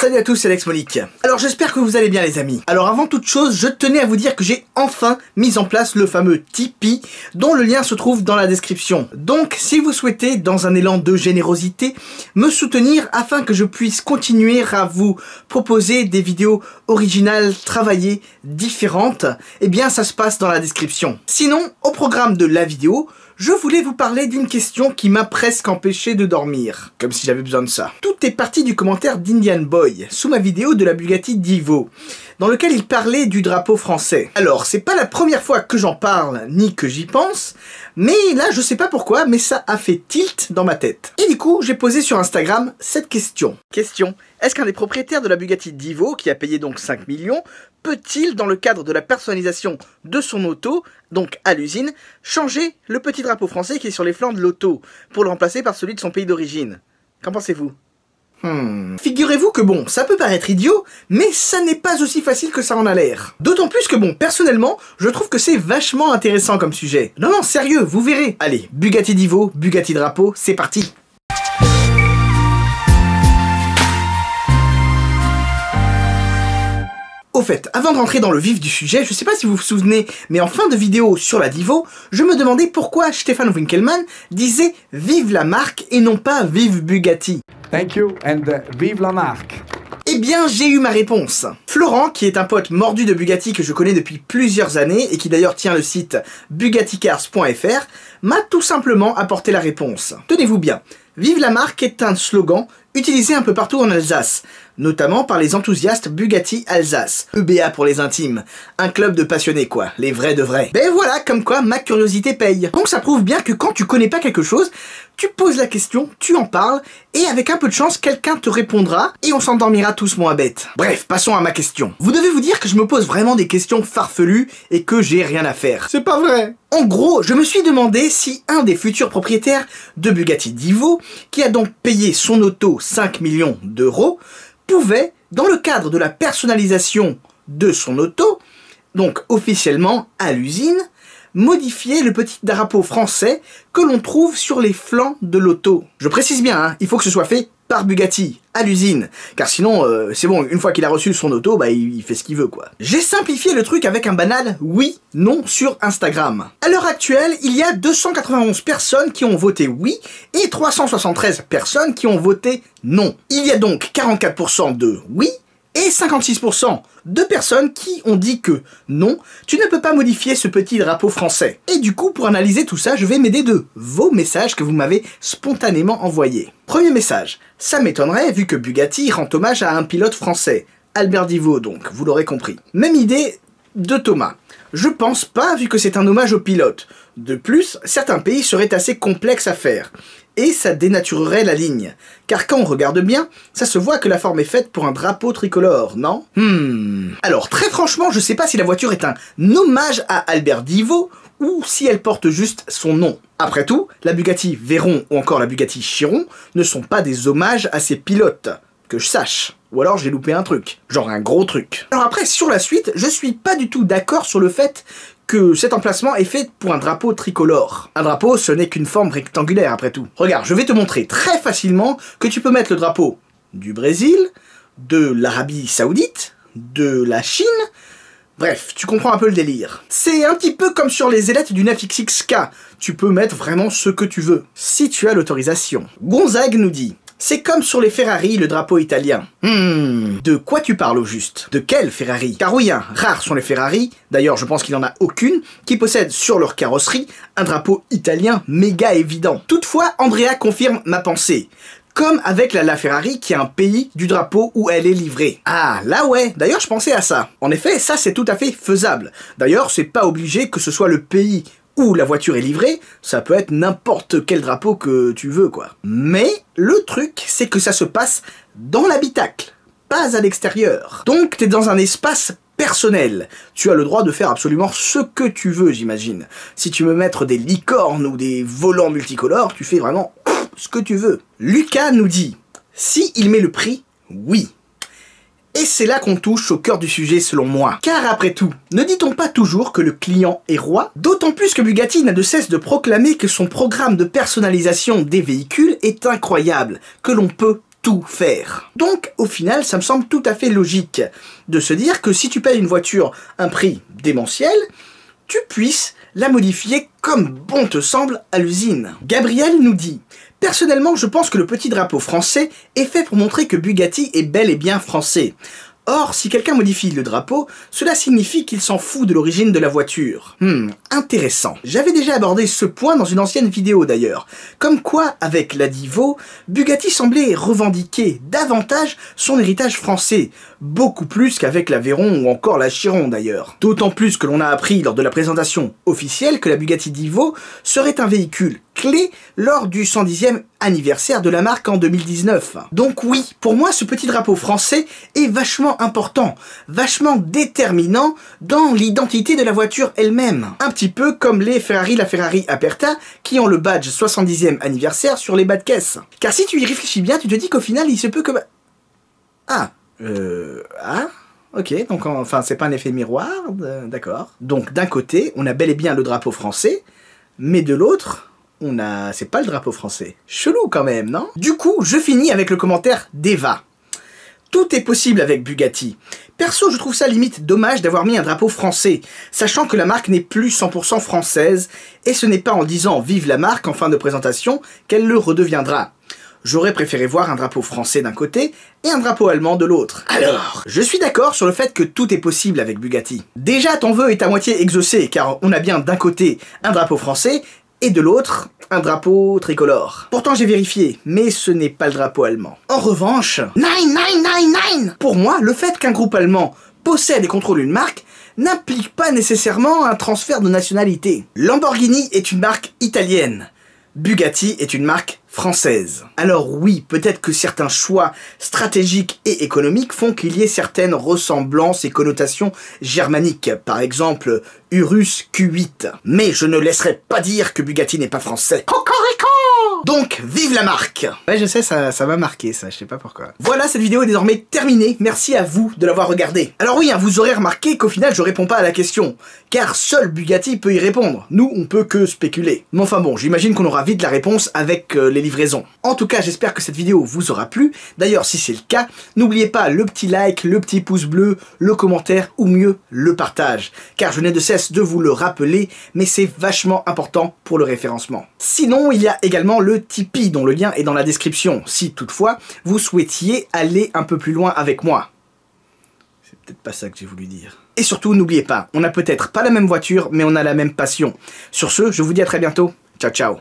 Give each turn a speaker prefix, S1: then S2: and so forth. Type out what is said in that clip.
S1: Salut à tous, c'est Alex Monique. Alors j'espère que vous allez bien les amis. Alors avant toute chose, je tenais à vous dire que j'ai enfin mis en place le fameux Tipeee, dont le lien se trouve dans la description. Donc si vous souhaitez, dans un élan de générosité, me soutenir afin que je puisse continuer à vous proposer des vidéos originales, travaillées, différentes, eh bien ça se passe dans la description. Sinon, au programme de la vidéo, je voulais vous parler d'une question qui m'a presque empêché de dormir. Comme si j'avais besoin de ça. Tout est parti du commentaire d'Indian Boy, sous ma vidéo de la Bugatti Divo, dans lequel il parlait du drapeau français. Alors, c'est pas la première fois que j'en parle, ni que j'y pense, mais là, je sais pas pourquoi, mais ça a fait tilt dans ma tête. Et du coup, j'ai posé sur Instagram cette question. Question, est-ce qu'un des propriétaires de la Bugatti Divo, qui a payé donc 5 millions, peut-il, dans le cadre de la personnalisation de son auto, donc à l'usine, changer le petit drapeau français qui est sur les flancs de l'auto, pour le remplacer par celui de son pays d'origine? Qu'en pensez-vous? Figurez-vous que bon, ça peut paraître idiot, mais ça n'est pas aussi facile que ça en a l'air. D'autant plus que bon, personnellement, je trouve que c'est vachement intéressant comme sujet. Non, non, sérieux, vous verrez. Allez, Bugatti Divo, Bugatti Drapeau, c'est parti. Au fait, avant de rentrer dans le vif du sujet, je sais pas si vous vous souvenez, mais en fin de vidéo sur la Divo, je me demandais pourquoi Stefan Winkelmann disait « Vive la marque » et non pas « Vive Bugatti ».
S2: Thank you and vive la marque.
S1: Eh bien, j'ai eu ma réponse. Florent, qui est un pote mordu de Bugatti que je connais depuis plusieurs années et qui d'ailleurs tient le site bugatticars.fr, m'a tout simplement apporté la réponse. Tenez-vous bien, Vive la marque est un slogan utilisé un peu partout en Alsace, notamment par les enthousiastes Bugatti Alsace, EBA pour les intimes, un club de passionnés quoi, les vrais de vrais. Ben voilà, comme quoi ma curiosité paye. Donc ça prouve bien que quand tu connais pas quelque chose, tu poses la question, tu en parles, et avec un peu de chance, quelqu'un te répondra, et on s'endormira tous moins bêtes. Bref, passons à ma question. Vous devez vous dire que je me pose vraiment des questions farfelues, et que j'ai rien à faire. C'est pas vrai. En gros, je me suis demandé si un des futurs propriétaires de Bugatti Divo, qui a donc payé son auto 5 millions d'euros, pouvait, dans le cadre de la personnalisation de son auto, donc officiellement à l'usine, modifier le petit drapeau français que l'on trouve sur les flancs de l'auto. Je précise bien, hein, il faut que ce soit fait par Bugatti, à l'usine, car sinon, c'est bon, une fois qu'il a reçu son auto, bah il fait ce qu'il veut, quoi. J'ai simplifié le truc avec un banal oui, non sur Instagram. À l'heure actuelle, il y a 291 personnes qui ont voté oui, et 373 personnes qui ont voté non. Il y a donc 44% de oui, et 56% de personnes qui ont dit que non, tu ne peux pas modifier ce petit drapeau français. Et du coup, pour analyser tout ça, je vais m'aider de vos messages que vous m'avez spontanément envoyés. Premier message, ça m'étonnerait vu que Bugatti rend hommage à un pilote français, Albert Divo donc, vous l'aurez compris. Même idée de Thomas. Je pense pas vu que c'est un hommage au pilote. De plus, certains pays seraient assez complexes à faire. Et ça dénaturerait la ligne. Car quand on regarde bien, ça se voit que la forme est faite pour un drapeau tricolore, non? Alors très franchement, je sais pas si la voiture est un hommage à Albert Divo, ou si elle porte juste son nom. Après tout, la Bugatti Veyron ou encore la Bugatti Chiron ne sont pas des hommages à ces pilotes, que je sache. Ou alors j'ai loupé un truc, genre un gros truc. Alors après, sur la suite, je suis pas du tout d'accord sur le fait que cet emplacement est fait pour un drapeau tricolore. Un drapeau, ce n'est qu'une forme rectangulaire après tout. Regarde, je vais te montrer très facilement que tu peux mettre le drapeau du Brésil, de l'Arabie Saoudite, de la Chine. Bref, tu comprends un peu le délire. C'est un petit peu comme sur les ailettes du 9XX-K. Tu peux mettre vraiment ce que tu veux, si tu as l'autorisation. Gonzague nous dit: c'est comme sur les Ferrari, le drapeau italien. De quoi tu parles au juste? De quelle Ferrari? Car oui, hein, rares sont les Ferrari, d'ailleurs je pense qu'il n'y en a aucune, qui possèdent sur leur carrosserie un drapeau italien méga évident. Toutefois, Andrea confirme ma pensée. Comme avec la LaFerrari qui est un pays du drapeau où elle est livrée. Ah, là ouais, d'ailleurs je pensais à ça. En effet, ça c'est tout à fait faisable. D'ailleurs, c'est pas obligé que ce soit le pays où la voiture est livrée, ça peut être n'importe quel drapeau que tu veux, quoi. Mais le truc, c'est que ça se passe dans l'habitacle, pas à l'extérieur. Donc t'es dans un espace personnel. Tu as le droit de faire absolument ce que tu veux, j'imagine. Si tu veux mettre des licornes ou des volants multicolores, tu fais vraiment ce que tu veux. Lucas nous dit: si il met le prix, oui. Et c'est là qu'on touche au cœur du sujet selon moi. Car après tout, ne dit-on pas toujours que le client est roi? D'autant plus que Bugatti n'a de cesse de proclamer que son programme de personnalisation des véhicules est incroyable, que l'on peut tout faire. Donc au final, ça me semble tout à fait logique de se dire que si tu payes une voiture un prix démentiel, tu puisses la modifier comme bon te semble à l'usine. Gabriel nous dit: personnellement, je pense que le petit drapeau français est fait pour montrer que Bugatti est bel et bien français. Or, si quelqu'un modifie le drapeau, cela signifie qu'il s'en fout de l'origine de la voiture. Intéressant. J'avais déjà abordé ce point dans une ancienne vidéo d'ailleurs. Comme quoi, avec la Divo, Bugatti semblait revendiquer davantage son héritage français. Beaucoup plus qu'avec la Veyron ou encore la Chiron d'ailleurs. D'autant plus que l'on a appris lors de la présentation officielle que la Bugatti Divo serait un véhicule clé lors du 110e anniversaire de la marque en 2019. Donc oui, pour moi ce petit drapeau français est vachement important, vachement déterminant dans l'identité de la voiture elle-même. Un petit peu comme les Ferrari, la Ferrari Aperta qui ont le badge 70e anniversaire sur les bas de caisse. Car si tu y réfléchis bien, tu te dis qu'au final il se peut que... Ok, donc enfin c'est pas un effet miroir, d'accord. Donc d'un côté, on a bel et bien le drapeau français, mais de l'autre, c'est pas le drapeau français. Chelou quand même, non? Du coup, je finis avec le commentaire d'Eva. Tout est possible avec Bugatti. Perso, je trouve ça limite dommage d'avoir mis un drapeau français, sachant que la marque n'est plus 100% française, et ce n'est pas en disant vive la marque en fin de présentation qu'elle le redeviendra. J'aurais préféré voir un drapeau français d'un côté et un drapeau allemand de l'autre. Alors, je suis d'accord sur le fait que tout est possible avec Bugatti. Déjà, ton vœu est à moitié exaucé, car on a bien d'un côté un drapeau français et de l'autre un drapeau tricolore. Pourtant j'ai vérifié, mais ce n'est pas le drapeau allemand. En revanche, 9999 ! Pour moi, le fait qu'un groupe allemand possède et contrôle une marque n'implique pas nécessairement un transfert de nationalité. Lamborghini est une marque italienne. Bugatti est une marque française. Alors oui, peut-être que certains choix stratégiques et économiques font qu'il y ait certaines ressemblances et connotations germaniques, par exemple Urus Q8. Mais je ne laisserai pas dire que Bugatti n'est pas français. Cocorico! Donc, vive la marque! Ouais, je sais, ça m'a marqué, ça, je sais pas pourquoi. Voilà, cette vidéo est désormais terminée, merci à vous de l'avoir regardée. Alors oui, vous aurez remarqué qu'au final, je réponds pas à la question, car seul Bugatti peut y répondre. Nous, on peut que spéculer. Mais enfin bon, j'imagine qu'on aura vite la réponse avec les livraisons. En tout cas, j'espère que cette vidéo vous aura plu. D'ailleurs, si c'est le cas, n'oubliez pas le petit like, le petit pouce bleu, le commentaire, ou mieux, le partage. Car je n'ai de cesse de vous le rappeler, mais c'est vachement important pour le référencement. Sinon, il y a également le Tipeee, dont le lien est dans la description, si toutefois vous souhaitiez aller un peu plus loin avec moi. C'est peut-être pas ça que j'ai voulu dire. Et surtout, n'oubliez pas, on n'a peut-être pas la même voiture, mais on a la même passion. Sur ce, je vous dis à très bientôt. Ciao, ciao.